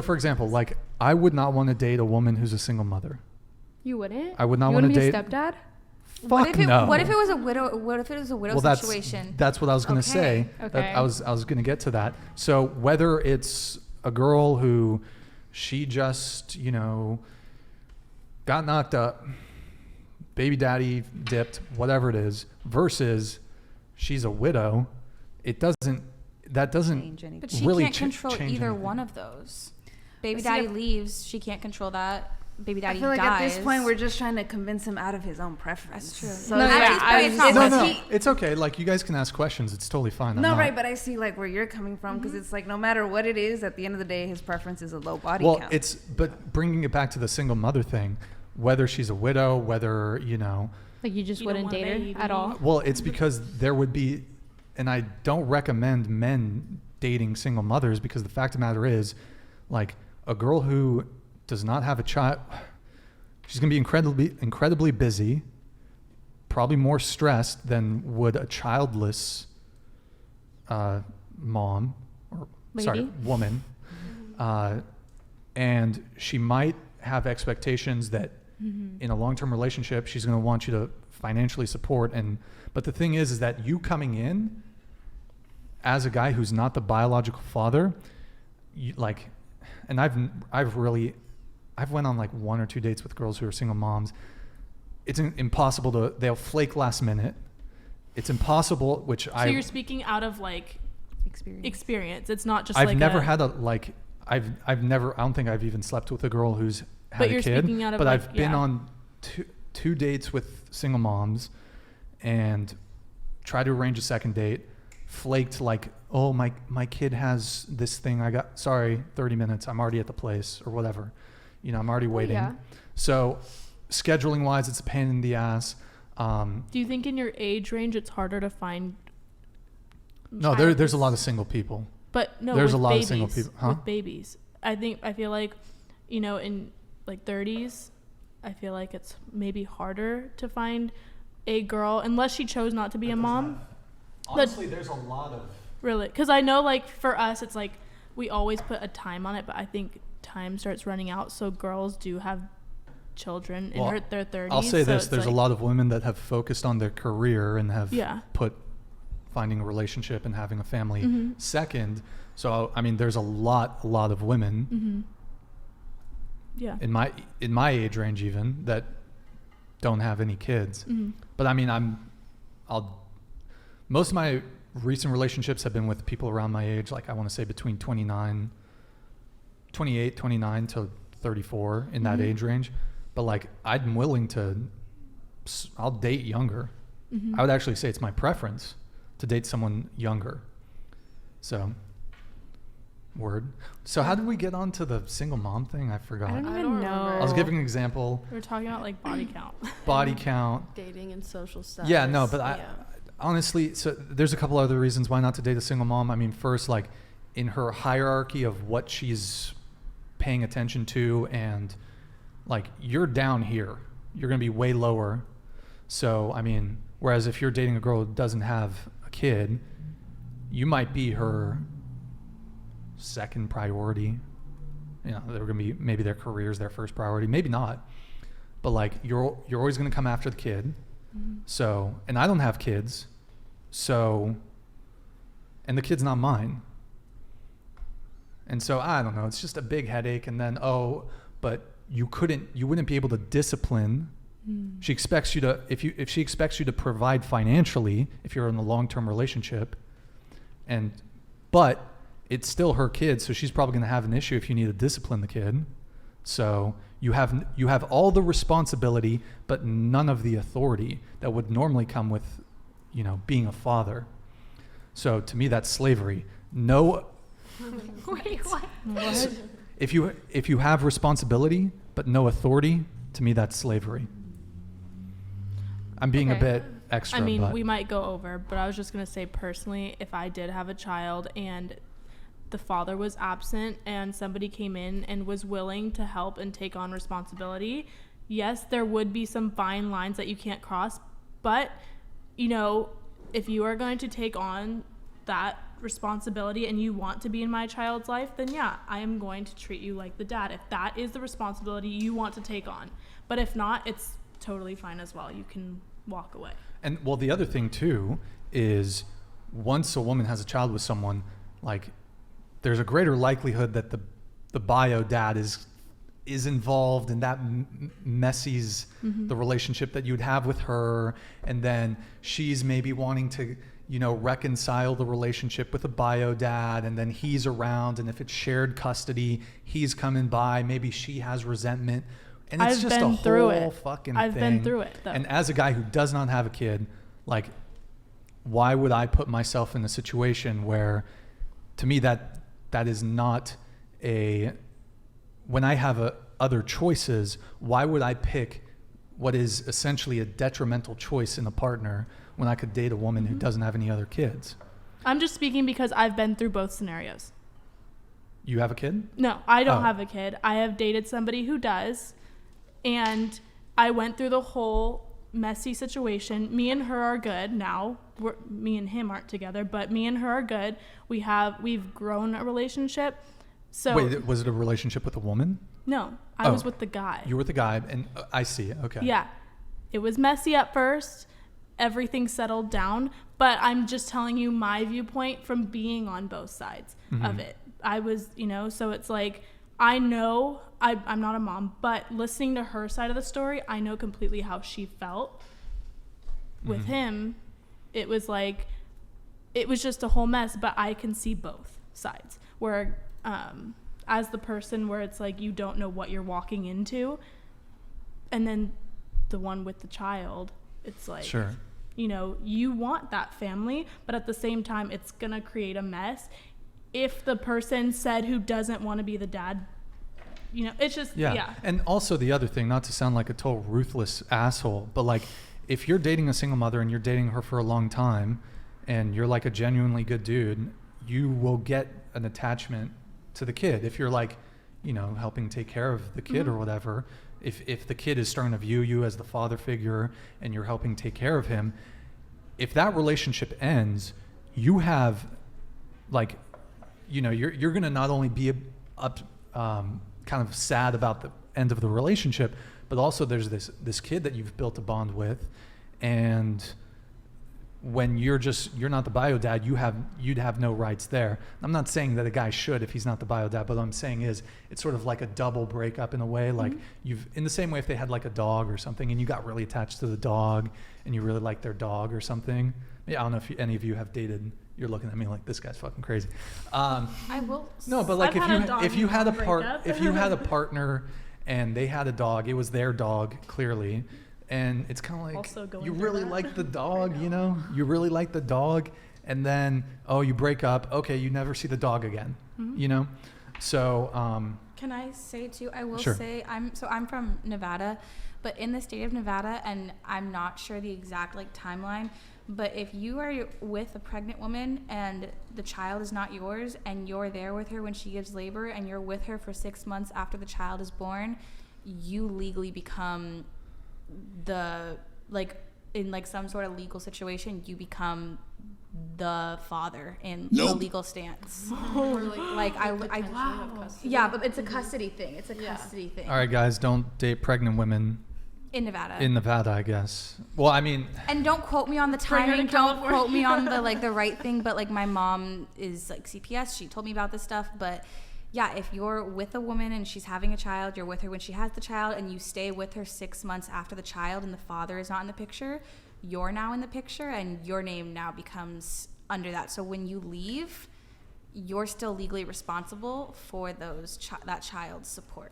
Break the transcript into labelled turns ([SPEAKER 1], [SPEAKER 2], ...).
[SPEAKER 1] for example, like I would not want to date a woman who's a single mother.
[SPEAKER 2] You wouldn't?
[SPEAKER 1] I would not want to date
[SPEAKER 2] a stepdad?
[SPEAKER 1] Fuck no.
[SPEAKER 3] What if it was a widow? What if it was a widow situation?
[SPEAKER 1] That's what I was going to say.
[SPEAKER 2] Okay.
[SPEAKER 1] I was going to get to that. So whether it's a girl who she just, you know, got knocked up, baby daddy dipped, whatever it is, versus she's a widow, that doesn't
[SPEAKER 4] change anything.
[SPEAKER 3] But she
[SPEAKER 1] really
[SPEAKER 3] can't control
[SPEAKER 1] change
[SPEAKER 3] either
[SPEAKER 1] anything.
[SPEAKER 3] one of those. Baby
[SPEAKER 4] See,
[SPEAKER 3] daddy leaves, she can't control that. Baby daddy
[SPEAKER 4] I feel like
[SPEAKER 3] dies.
[SPEAKER 4] at this point we're just trying to convince him out of his own preference.
[SPEAKER 3] That's true.
[SPEAKER 4] So
[SPEAKER 2] No,
[SPEAKER 4] it's-
[SPEAKER 2] yeah,
[SPEAKER 3] it's not
[SPEAKER 1] No,
[SPEAKER 3] like
[SPEAKER 1] no, it's okay. Like you guys can ask questions. It's totally fine. I'm
[SPEAKER 4] no,
[SPEAKER 1] not-
[SPEAKER 4] right, but I see like where you're coming from because it's like no matter what it is, at the end of the day, his preference is a low body
[SPEAKER 1] Well,
[SPEAKER 4] count.
[SPEAKER 1] but bringing it back to the single mother thing, whether she's a widow, whether, you know,
[SPEAKER 2] Like you just
[SPEAKER 5] You don't
[SPEAKER 2] wouldn't
[SPEAKER 5] want a
[SPEAKER 2] date
[SPEAKER 5] baby.
[SPEAKER 2] her at all?
[SPEAKER 1] well, it's because there would be, and I don't recommend men dating single mothers because the fact of the matter is, like a girl who does not have a child, she's going to be incredibly busy, probably more stressed than would a childless mom or
[SPEAKER 2] Lady.
[SPEAKER 1] woman. And she might have expectations that in a long-term relationship, she's going to want you to financially support. But the thing is that you coming in as a guy who's not the biological father, and I've went on like 1 or 2 dates with girls who are single moms. It's impossible they'll flake last minute. It's impossible,
[SPEAKER 5] So you're speaking out of like experience. It's not just
[SPEAKER 1] I've
[SPEAKER 5] like
[SPEAKER 1] never had I've never, I don't think I've even slept with a girl who's had
[SPEAKER 5] But
[SPEAKER 1] a
[SPEAKER 5] you're
[SPEAKER 1] kid.
[SPEAKER 5] speaking out of,
[SPEAKER 1] but
[SPEAKER 5] like,
[SPEAKER 1] I've been
[SPEAKER 5] yeah.
[SPEAKER 1] on two dates with single moms and tried to arrange a second date, flaked like, oh, my kid has this thing. 30 minutes. I'm already at the place or whatever. You know, I'm already waiting.
[SPEAKER 2] yeah.
[SPEAKER 1] So scheduling wise, it's a pain in the ass.
[SPEAKER 5] Do you think in your age range it's harder to find?
[SPEAKER 1] No, there's a lot of single people.
[SPEAKER 5] But no,
[SPEAKER 1] there's
[SPEAKER 5] with
[SPEAKER 1] a lot
[SPEAKER 5] babies,
[SPEAKER 1] of single people. Huh?
[SPEAKER 5] With babies, I feel like, you know, in like 30s, I feel like it's maybe harder to find a girl unless she chose not to be a mom.
[SPEAKER 1] Honestly, there's a lot of.
[SPEAKER 5] Really, because I know like for us, it's like we always put a time on it, but I think time starts running out. So girls do have children in their 30s.
[SPEAKER 1] I'll say
[SPEAKER 5] so
[SPEAKER 1] this:
[SPEAKER 5] it's
[SPEAKER 1] there's a
[SPEAKER 5] like-
[SPEAKER 1] lot of women that have focused on their career and have
[SPEAKER 5] Yeah.
[SPEAKER 1] put finding a relationship and having a family
[SPEAKER 5] Mm-hmm.
[SPEAKER 1] second. So I mean, there's a lot of women
[SPEAKER 5] Mm-hmm. Yeah.
[SPEAKER 1] in my age range even that don't have any kids.
[SPEAKER 5] Mm-hmm.
[SPEAKER 1] But I mean, most of my recent relationships have been with people around my age. Like I want to say between 28, 29 to 34 in that
[SPEAKER 5] Mhm.
[SPEAKER 1] age range. But like I'm willing I'll date younger.
[SPEAKER 5] Mm-hmm.
[SPEAKER 1] I would actually say it's my preference to date someone younger. So, word. So how did we get onto the single mom thing? I forgot.
[SPEAKER 2] I don't
[SPEAKER 5] I
[SPEAKER 2] even
[SPEAKER 5] don't
[SPEAKER 2] know.
[SPEAKER 5] remember.
[SPEAKER 1] I was giving an example,
[SPEAKER 5] We're talking about like body count.
[SPEAKER 1] body count.
[SPEAKER 6] Dating and social status.
[SPEAKER 1] Yeah, no, but
[SPEAKER 6] yeah.
[SPEAKER 1] honestly, so there's a couple other reasons why not to date a single mom. I mean, first, like in her hierarchy of what she's paying attention to, and like you're down here, you're going to be way lower. So, I mean, whereas if you're dating a girl who doesn't have a kid, you might be her second priority. You know, they're going to be, maybe their career's their first priority, maybe not. But like you're always going to come after the kid.
[SPEAKER 5] Mm-hmm.
[SPEAKER 1] So, and I don't have kids. So, and the kid's not mine. And so I don't know, it's just a big headache. And then, but you wouldn't be able to discipline. She expects you to, if she expects you to provide financially, if you're in a long-term relationship, but it's still her kid, so she's probably going to have an issue if you need to discipline the kid. So you have all the responsibility, but none of the authority that would normally come with, you know, being a father. So to me, that's slavery. No.
[SPEAKER 2] Wait, what?
[SPEAKER 5] What?
[SPEAKER 1] If you have responsibility but no authority, to me that's slavery. I'm being a
[SPEAKER 2] Okay.
[SPEAKER 1] bit extra.
[SPEAKER 5] I mean,
[SPEAKER 1] but
[SPEAKER 5] we might go over, but I was just going to say personally, if I did have a child and the father was absent and somebody came in and was willing to help and take on responsibility, yes, there would be some fine lines that you can't cross. But, you know, if you are going to take on that responsibility and you want to be in my child's life, then yeah, I am going to treat you like the dad if that is the responsibility you want to take on. But if not, it's totally fine as well. You can walk away.
[SPEAKER 1] And well, the other thing too is once a woman has a child with someone, like there's a greater likelihood that the bio dad is involved and that messes the relationship that you'd have with her, and then she's maybe wanting to, you know, reconcile the relationship with a bio dad, and then he's around, and if it's shared custody, he's coming by, maybe she has resentment, and it's just a whole fucking thing.
[SPEAKER 5] I've been through it though.
[SPEAKER 1] And as a guy who does not have a kid, like, why would I put myself in a situation where, to me, that is not a, when I have other choices, why would I pick what is essentially a detrimental choice in a partner when I could date a woman who doesn't have any other kids?
[SPEAKER 5] I'm just speaking because I've been through both scenarios.
[SPEAKER 1] You have a kid?
[SPEAKER 5] No, I don't
[SPEAKER 1] Oh.
[SPEAKER 5] have a kid. I have dated somebody who does, and I went through the whole messy situation. Me and her are good now. Me and him aren't together, but me and her are good. We've grown a relationship. So
[SPEAKER 1] Wait, was it a relationship with a woman?
[SPEAKER 5] no, I
[SPEAKER 1] Oh.
[SPEAKER 5] was with the guy.
[SPEAKER 1] You were with the guy, and I see. Okay.
[SPEAKER 5] Yeah. It was messy at first. Everything settled down, but I'm just telling you my viewpoint from being on both sides of it. I was, you know, so it's like, I know I'm not a mom, but listening to her side of the story, I know completely how she felt. With him, it was like, it was just a whole mess, but I can see both sides. Where, as the person where it's like, you don't know what you're walking into. And then the one with the child, it's like,
[SPEAKER 1] Sure.
[SPEAKER 5] you know, you want that family, but at the same time, it's going to create a mess. If the person said who doesn't want to be the dad, you know, it's just, yeah.
[SPEAKER 1] And also the other thing, not to sound like a total ruthless asshole, but like if you're dating a single mother and you're dating her for a long time and you're like a genuinely good dude, you will get an attachment to the kid. If you're like, you know, helping take care of the kid or whatever, if the kid is starting to view you as the father figure and you're helping take care of him, if that relationship ends, you have like, you know, you're going to not only be kind of sad about the end of the relationship, but also there's this kid that you've built a bond with, and when you're not the bio dad, you'd have no rights there. I'm not saying that a guy should if he's not the bio dad, but what I'm saying is it's sort of like a double breakup in a way. Like you've, in the same way if they had like a dog or something and you got really attached to the dog and you really like their dog or something. Yeah, I don't know if any of you have dated. You're looking at me like this guy's fucking crazy.
[SPEAKER 3] I will.
[SPEAKER 1] No, but like
[SPEAKER 5] I've had a dog
[SPEAKER 1] if you had a
[SPEAKER 5] breakup.
[SPEAKER 1] if you had a partner and they had a dog, it was their dog clearly, and it's kind of like
[SPEAKER 5] Also going
[SPEAKER 1] you
[SPEAKER 5] through
[SPEAKER 1] really
[SPEAKER 5] that.
[SPEAKER 1] like the dog, you know, you really like the dog, and then you break up. Okay, you never see the dog again, you know. So
[SPEAKER 3] Can I say too? I will
[SPEAKER 1] Sure.
[SPEAKER 3] say I'm from Nevada, but in the state of Nevada, and I'm not sure the exact like timeline, but if you are with a pregnant woman and the child is not yours and you're there with her when she gives labor and you're with her for 6 months after the child is born, you legally become in like some sort of legal situation, you become the father in the legal stance. Yeah, but it's a custody thing. It's a custody thing.
[SPEAKER 1] all right, guys, don't date pregnant women
[SPEAKER 3] In Nevada.
[SPEAKER 1] in Nevada, I guess. Well, I mean,
[SPEAKER 3] And don't quote me on the
[SPEAKER 5] Bring her to
[SPEAKER 3] timing. Don't
[SPEAKER 5] California.
[SPEAKER 3] quote me on the right thing. But like my mom is like CPS. She told me about this stuff. But yeah, if you're with a woman and she's having a child, you're with her when she has the child, and you stay with her 6 months after the child, and the father is not in the picture, you're now in the picture, and your name now becomes under that. So when you leave, you're still legally responsible for that child's support.